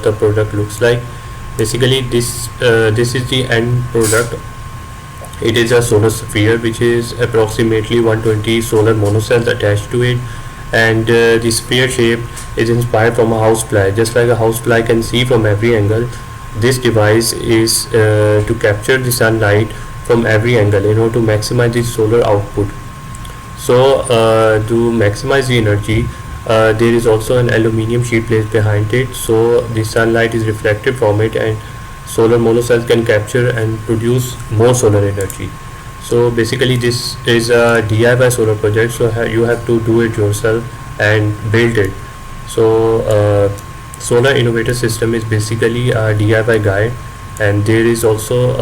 the product looks like. Basically this is the end product. It is a solar sphere which is approximately 120 solar monocells attached to it, and the sphere shape is inspired from a housefly. Just like a housefly can see from every angle, this device is to capture the sunlight from every angle in order to maximize the solar output. So to maximize the energy, there is also an aluminium sheet placed behind it, so the sunlight is reflected from it and solar monocells can capture and produce more solar energy. So basically this is a DIY solar project, so you have to do it yourself and build it. So Solar Innovator System is basically a DIY guide, and there is also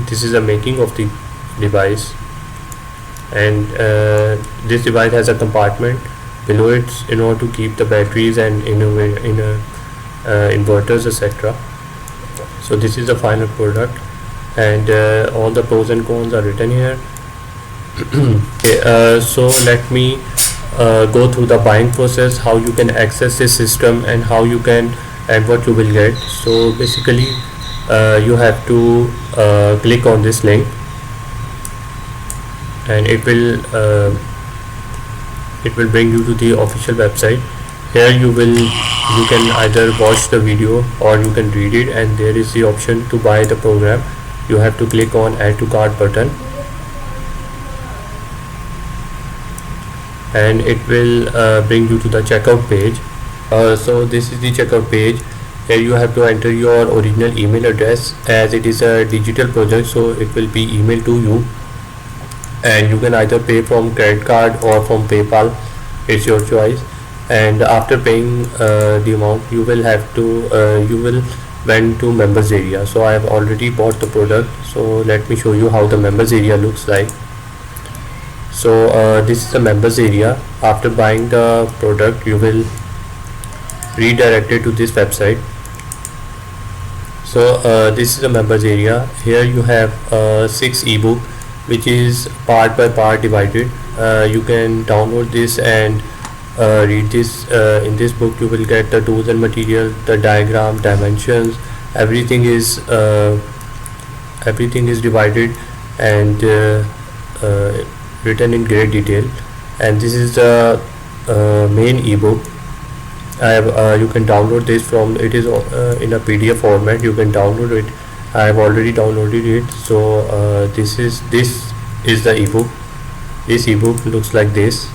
this is a making of the device, and this device has a compartment below it in order to keep the batteries and inverters, etc. So this is the final product, and all the pros and cons are written here. Okay, so let me go through the buying process, how you can access this system and how you can and what you will get. So basically you have to click on this link, and it will bring you to the official website. Here you can either watch the video or you can read it, and there is the option to buy the program. You have to click on add to cart button, and it will bring you to the checkout page. So this is the checkout page. Here you have to enter your original email address, as it is a digital project, so it will be emailed to you, and you can either pay from credit card or from PayPal. It's your choice. And after paying the amount, you will went to members area. So I have already bought the product, so let me show you how the members area looks like. So this is the members area. After buying the product, you will redirected to this website. So this is the members area. Here you have 6 ebook, which is part by part divided. You can download this and read this. In this book you will get the tools and material, the diagram, dimensions, everything is divided and written in great detail. And this is the main ebook. You can download this from, it is in a PDF format. You can download it. I have already downloaded it. So this is the ebook. This ebook looks like this.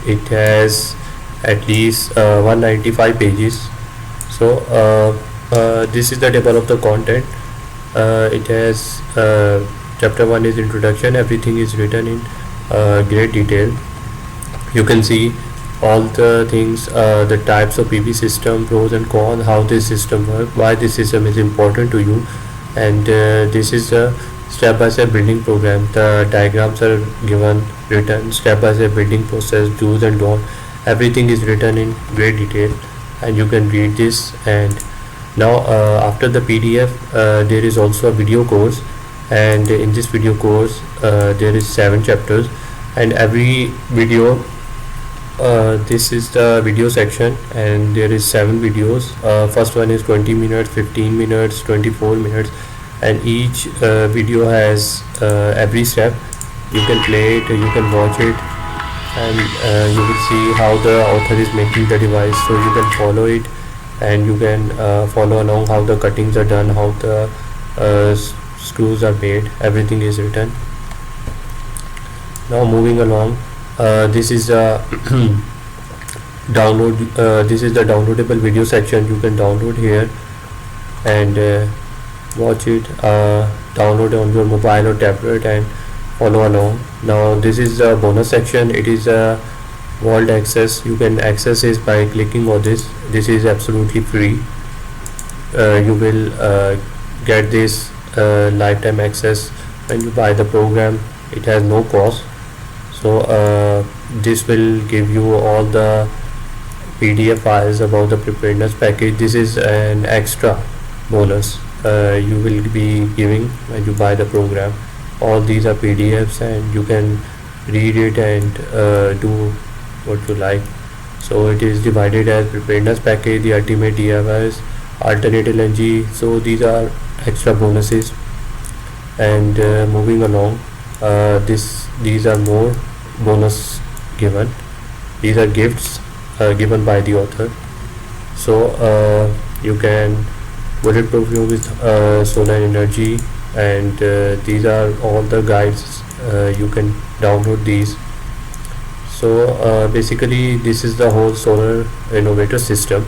It has at least 195 pages. So this is the table of the content. It has chapter 1 is introduction. Everything is written in great detail. You can see all the things, the types of PV system, pros and cons, how this system works, why this system is important to you, and this is a step-by-step building program. The diagrams are given, written, step-by-step building process, do's and don'ts. Everything is written in great detail, and you can read this. And now after the PDF, there is also a video course, and in this video course there is 7 chapters, and every video, this is the video section, and there is 7 videos. First one is 20 minutes, 15 minutes, 24 minutes, and each video has every step. You can play it, you can watch it, and you will see how the author is making the device, so you can follow it, and you can follow along how the cuttings are done, how the screws are made. Everything is written. Now moving along, this is the download. This is the downloadable video section. You can download here and watch it, download on your mobile or tablet and follow along. Now this is the bonus section. It is a vault access. You can access it by clicking on this. This is absolutely free. You will get this lifetime access when you buy the program. It has no cost. So this will give you all the PDF files about the preparedness package. This is an extra bonus you will be giving when you buy the program. All these are PDFs, and you can read it and do what you like. So it is divided as preparedness package, the ultimate DIYs, alternate LNG. So these are extra bonuses. And moving along, these are more bonus given. These are gifts given by the author. So you can bulletproof you with solar energy, and these are all the guides. You can download these. So basically this is the whole solar innovator system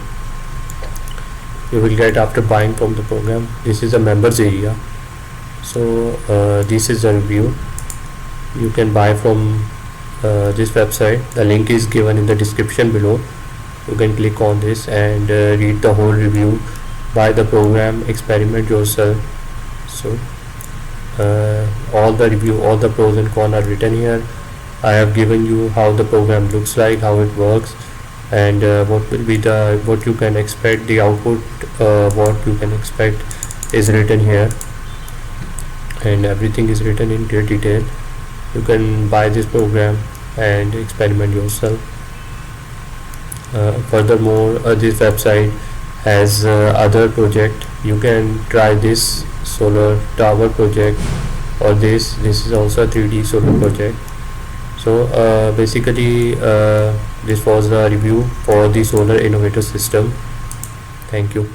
you will get after buying from the program. This is a members area. So this is a review. You can buy from this website. The link is given in the description below. You can click on this and read the whole review. Buy the program, experiment yourself. So all the review, all the pros and cons are written here. I have given you how the program looks like, how it works, and what will be the what you can expect, the output, what you can expect is written here, and everything is written in great detail. You can buy this program and experiment yourself. Furthermore, this website has other project. You can try this solar tower project, or this is also a 3D solar project. So basically this was a review for the solar innovator system. Thank you.